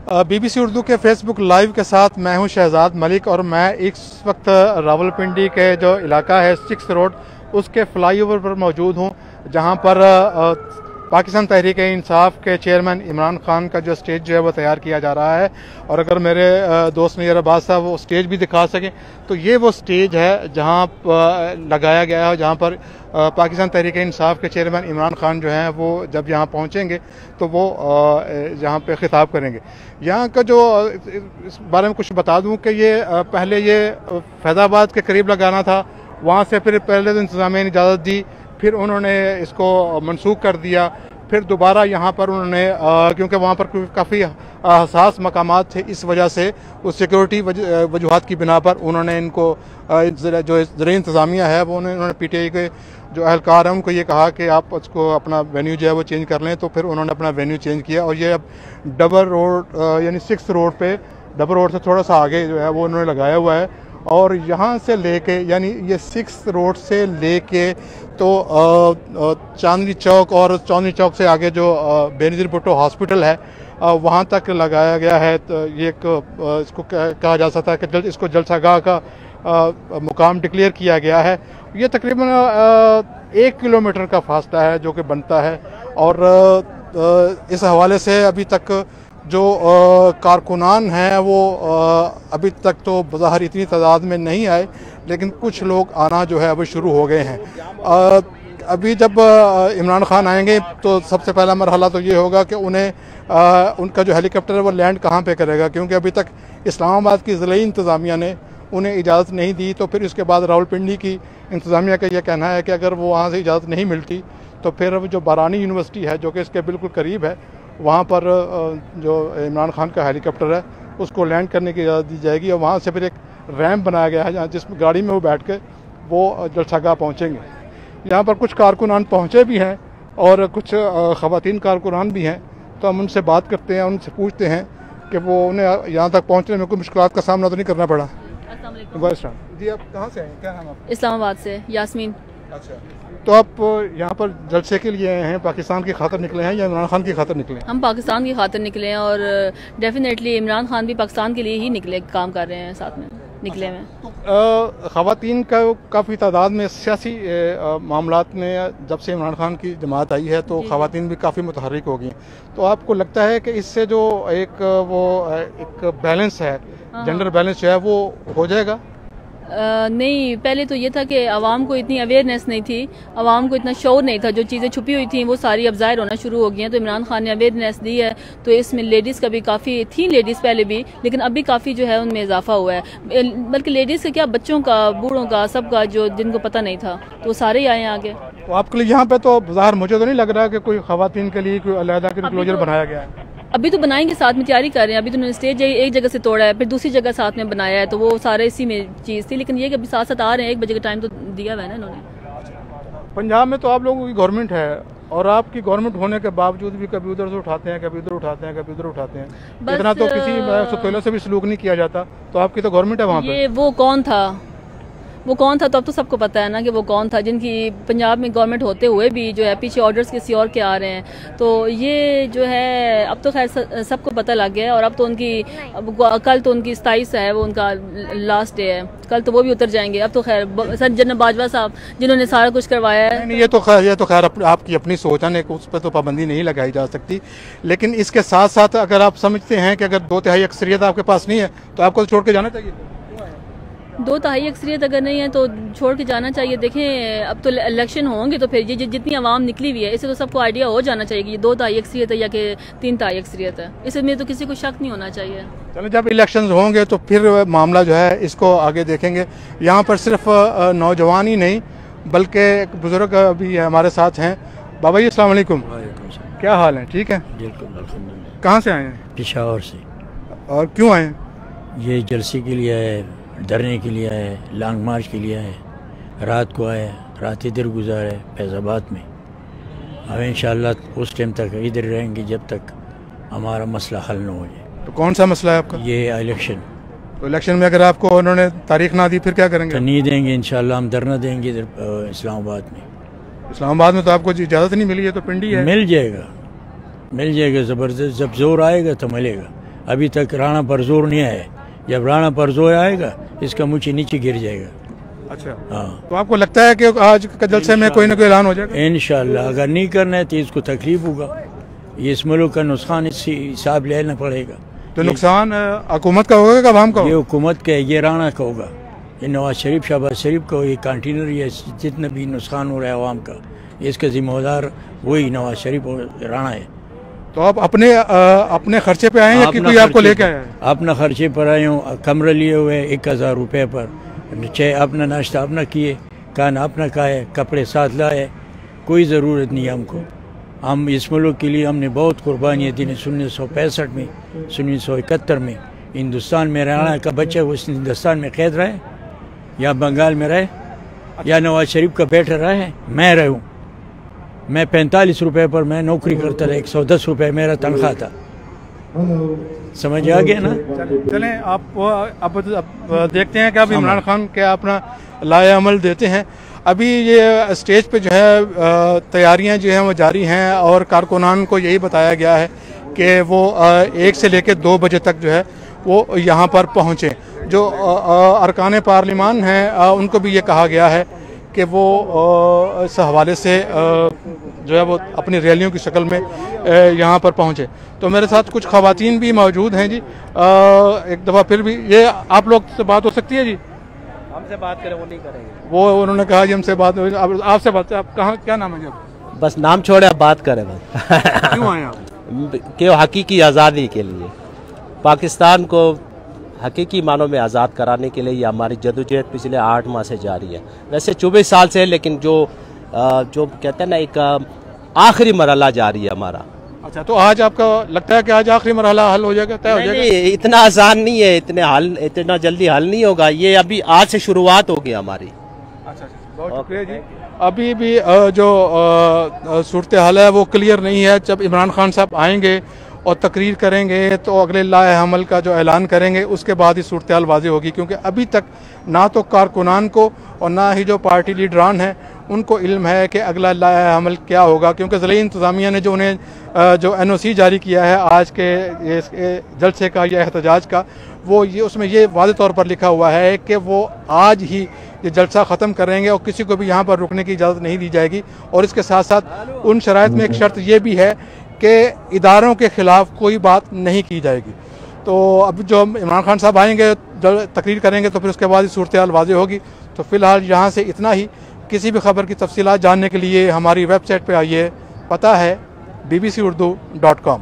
BBC Urdu के Facebook live के साथ मैं हूं शहजाद मलिक और मैं इस वक्त रावलपिंडी के जो इलाका है 6 रोड उसके फ्लाईओवर पर मौजूद हूं, जहां पर पाकिस्तान तहरीक इंसाफ के चेयरमैन इमरान खान का जो स्टेज जो है वो तैयार किया जा रहा है। और अगर मेरे दोस्त नैयर अब्बास साहब वो स्टेज भी दिखा सकें तो ये वो स्टेज है जहां लगाया गया है, जहां पर पाकिस्तान तहरीक इंसाफ के चेयरमैन इमरान खान जो हैं वो जब यहाँ पहुँचेंगे तो वो यहाँ पे खिताब करेंगे। यहाँ का जो इस बारे में कुछ बता दूँ कि ये पहले ये फैज़ाबाद के करीब लगाना था, वहाँ से फिर पहले तो इंतज़ामिया ने इजाज़त दी, फिर उन्होंने इसको मनसूख कर दिया, फिर दोबारा यहाँ पर उन्होंने क्योंकि वहाँ पर काफ़ी हसास मकामात थे, इस वजह से उस सिक्योरिटी वजूहात की बिना पर उन्होंने इनको जो ज़राई इंतज़ामिया है वो उन्होंने PTI के जो अहलकार हैं उनको ये कहा कि आप उसको अपना वेन्यू जो है वो चेंज कर लें। तो फिर उन्होंने अपना वेन्यू चेंज किया और ये अब डबल रोड यानी 6 रोड पे, डबल रोड से थोड़ा सा आगे जो है वो उन्होंने लगाया हुआ है। और यहाँ से लेके यानी ये 6 रोड से लेके तो चांदनी चौक और चांदनी चौक से आगे जो बेनज़ीर भुट्टो हॉस्पिटल है वहाँ तक लगाया गया है। तो ये एक इसको कहा जा सकता है कि इसको जलसागाह का मुकाम डिक्लेयर किया गया है। ये तकरीबन 1 किलोमीटर का फासला है जो कि बनता है। और इस हवाले से अभी तक जो कारकुनान हैं वो अभी तक तो बज़ाहिर इतनी तादाद में नहीं आए, लेकिन कुछ लोग आना जो है वो शुरू हो गए हैं। अभी जब इमरान खान आएंगे तो सबसे पहला मरहला तो ये होगा कि उन्हें उनका जो हेलीकॉप्टर है वो लैंड कहाँ पे करेगा, क्योंकि अभी तक इस्लामाबाद की ज़िला इंतज़ामिया ने उन्हें इजाज़त नहीं दी। तो फिर उसके बाद रावलपिंडी की इंतज़ामिया का यह कहना है कि अगर वो वहाँ से इजाज़त नहीं मिलती तो फिर जो बारानी यूनिवर्सिटी है जो कि इसके बिल्कुल करीब है, वहाँ पर जो इमरान खान का हेलीकॉप्टर है उसको लैंड करने की इजाज़त दी जाएगी। और वहाँ से फिर एक रैंप बनाया गया है जहाँ जिस गाड़ी में वो बैठ के वो जलसागाह पहुँचेंगे। यहाँ पर कुछ कारकुनान पहुँचे भी हैं और कुछ ख़वातीन कारकुनान भी हैं, तो हम उनसे बात करते हैं, उनसे पूछते हैं कि वो उन्हें यहाँ तक पहुँचने में कोई मुश्किलात का सामना तो नहीं करना पड़ा। जी, आप कहाँ से हैं? क्या नाम आपका? इस्लामाबाद से यास्मीन। अच्छा, तो आप यहाँ पर जलसे के लिए आए हैं, पाकिस्तान की खातिर निकले हैं या इमरान खान की खातिर निकले हैं? हम पाकिस्तान की खातिर निकले हैं और डेफिनेटली इमरान खान भी पाकिस्तान के लिए ही निकले, काम कर रहे हैं साथ में निकले हैं। तो ख़वातीन का काफ़ी तादाद में सियासी मामलात में जब से इमरान खान की जमात आई है तो ख़वातीन भी काफ़ी मुतहर्रिक हो गई। तो आपको लगता है कि इससे जो एक बैलेंस है, जेंडर बैलेंस जो है वो हो जाएगा? नहीं, पहले तो ये था कि आवाम को इतनी अवेयरनेस नहीं थी, आवाम को इतना शौर नहीं था, जो चीज़ें छुपी हुई थी वो सारी अब ज़ाहिर होना शुरू हो गई हैं। तो इमरान खान ने अवेयरनेस दी है, तो इसमें लेडीज़ का भी काफ़ी थी, लेडीज़ पहले भी, लेकिन अभी काफ़ी जो है उनमें इजाफा हुआ है। बल्कि लेडीज़ का क्या, बच्चों का, बूढ़ों का, सबका, जो जिनको पता नहीं था तो वो सारे ही आए आगे। तो आपके लिए यहाँ पे तो ज़ाहिर मुझे तो नहीं लग रहा कि कोई ख़वातीन के लिए कोई अलग इंक्लोजर बनाया गया है। अभी तो बनाएंगे, साथ में तैयारी कर रहे हैं। अभी तो उन्होंने स्टेज एक जगह से तोड़ा है, फिर दूसरी जगह साथ में बनाया है, तो वो सारे इसी में चीज़ थी। लेकिन ये कि अभी साथ साथ आ रहे हैं, 1 बजे का टाइम तो दिया हुआ है ना इन्होंने। पंजाब में तो आप लोगों की गवर्नमेंट है और आपकी गवर्नमेंट होने के बावजूद भी कभी उधर से उठाते हैं, कभी उधर उठाते हैं, कभी उधर उठाते हैं। इतना तो किसी सुतोले से भी सलूक नहीं किया जाता। तो आपकी तो गवर्नमेंट है वहाँ पे। वो कौन था? वो कौन था? तो अब तो सबको पता है ना कि वो कौन था, जिनकी पंजाब में गवर्नमेंट होते हुए भी जो है पीछे ऑर्डर्स किसी और के आ रहे हैं। तो ये जो है अब तो खैर सबको पता लग गया है। और अब तो उनकी कल तो उनकी 27 है, वो उनका लास्ट डे है, कल तो वो भी उतर जाएंगे। अब तो खैर सर जनरल बाजवा साहब जिन्होंने सारा कुछ करवाया है। नहीं, ये तो खैर आपकी अपनी सोच है, उस पर तो पाबंदी नहीं लगाई जा सकती। लेकिन इसके साथ साथ अगर आप समझते हैं कि अगर 2/3 अक्सरियत आपके पास नहीं है तो आपको छोड़ के जाना चाहिए। 2/3 अक्सरियत अगर नहीं है तो छोड़ के जाना चाहिए। देखें अब तो इलेक्शन होंगे तो फिर ये जितनी आवाम निकली हुई है इससे तो सबको आइडिया हो जाना चाहिए कि ये 2/3 अक्सरियत है या कि 3/3 अक्सरियत है। इसमें तो किसी को शक नहीं होना चाहिए। चलो, जब इलेक्शन होंगे तो फिर मामला जो है इसको आगे देखेंगे। यहाँ पर सिर्फ नौजवान ही नहीं बल्कि एक बुजुर्ग भी हमारे साथ हैं। बाबा जी अस्सलाम वालेकुम, क्या हाल है? ठीक है, कहाँ से आए हैं? पेशावर से। और क्यों आए? ये जलसे के लिए आए, धरने के लिए आए, लॉन्ग मार्च के लिए आए। रात को आए, रात इधर गुजारे फैज़ाबाद में। अब इंशाअल्लाह उस टाइम तक इधर रहेंगे जब तक हमारा मसला हल न हो जाए। तो कौन सा मसला है आपका? ये इलेक्शन। तो इलेक्शन में अगर आपको उन्होंने तारीख ना दी फिर क्या करेंगे? तो नहीं देंगे इंशाअल्लाह, हम धरना देंगे इधर इस्लामाबाद में। इस्लामाबाद में तो आपको इजाज़त नहीं मिली है, तो पिंडी है। मिल जाएगा ज़बरदस्त, जब जोर आएगा तो मिलेगा। अभी तक राणा परजोर नहीं आया। जब राणा परजोर आएगा इसका मुँह नीचे गिर जाएगा। अच्छा, हाँ, तो आपको लगता है कि आज का जलसे में कोई ना कोई ऐलान हो जाएगा? इंशाअल्लाह। अगर नहीं करना है तो इसको तकलीफ होगा। ये इस मुल्क का नुकसान इसी हिसाब लेना पड़ेगा। तो नुकसान हुकूमत का होगा कि आवाम का ये होगा? हुकूमत का, ये राणा का होगा। ये नवाज शरीफ, शहबाज शरीफ का, ये कंटेनर, ये जितना भी नुकसान हो रहा है आवाम का, इसका जिम्मेदार वही नवाज शरीफ और राणा है। तो आप अपने खर्चे पे आए हैं या कि कोई आपको लेके आया है? अपना खर्चे पर आए हूँ। कमरा लिए हुए 1000 रुपये पर, चाहे अपना नाश्ता अपना किए, खाना अपना खाए, कपड़े साथ लाए। कोई ज़रूरत नहीं हमको। हम इस मुल्क के लिए हमने बहुत कुर्बानियाँ दी। 1965 में, 1971 में हिंदुस्तान में राणा का बच्चा उस हिंदुस्तान में कैद रहे, या बंगाल में रहे, या नवाज शरीफ का बेटा रहे, मैं रहूँ। मैं 45 रुपये पर मैं नौकरी करता था, 110 रुपये मेरा तनख्वाह था। समझ आ गया ना? चलें, अब देखते हैं कि अब इमरान खान क्या अपना लाए अमल देते हैं। अभी ये स्टेज पे जो है तैयारियां जो हैं वो जारी हैं और कारकुनान को यही बताया गया है कि वो 1 से लेकर 2 बजे तक जो है वो यहाँ पर पहुँचें। जो अरकान पार्लिमान हैं उनको भी ये कहा गया है कि वो इस हवाले से जो है वो अपनी रैलियों की शक्ल में यहाँ पर पहुँचे। तो मेरे साथ कुछ ख़वातीन भी मौजूद हैं जी। एक दफ़ा फिर भी ये आप लोग से बात हो सकती है जी? हमसे बात करें, वो नहीं करेंगे। वो उन्होंने कहा जी हमसे बात, आपसे बात, आप कहाँ, क्या नाम है जी? बस नाम छोड़े, आप बात करें बस। क्यों आए आप? कि हकीकी आज़ादी के लिए, पाकिस्तान को हकीकी मानों में आज़ाद कराने के लिए ये हमारी जदोजहद पिछले 8 माह से जारी है। वैसे 24 साल से है, लेकिन जो कहते हैं ना, एक आखिरी मरहला जारी है हमारा। अच्छा, तो आज आपका लगता है कि आज आखिरी मरहला हल हो जाएगा, तय हो जाएगा? नहीं, इतना आसान नहीं है, इतना जल्दी हल नहीं होगा। ये अभी आज से शुरुआत होगी हमारी। अच्छा, बहुत शुक्रिया जी। अभी भी जो सूरत हाल है वो क्लियर नहीं है। जब इमरान खान साहब आएंगे और तकरीर करेंगे तो अगले लाए अमल का जो ऐलान करेंगे उसके बाद ही सूरत हाल वाज़ेह होगी, क्योंकि अभी तक ना तो कारकुनान को और ना ही जो पार्टी लीडरान हैं उनको इल्म है कि अगला लाए अमल क्या होगा। क्योंकि ज़िले इंतज़ामिया ने जो उन्हें जो NOC जारी किया है आज के जलसे का या एहतजाज का, वो ये उसमें ये वाज़ेह तौर पर लिखा हुआ है कि वो आज ही ये जलसा ख़त्म करेंगे और किसी को भी यहाँ पर रुकने की इजाज़त नहीं दी जाएगी। और इसके साथ साथ उन शराइत में एक शर्त ये भी है कि इदारों के ख़िलाफ़ कोई बात नहीं की जाएगी। तो अब जो इमरान खान साहब आएंगे, तकरीर करेंगे, तो फिर उसके बाद ही सूरत हाल वाज़ेह होगी। तो फ़िलहाल यहाँ से इतना ही। किसी भी खबर की तफसीलात जानने के लिए हमारी वेबसाइट पर आइए, पता है bbcurdu.com।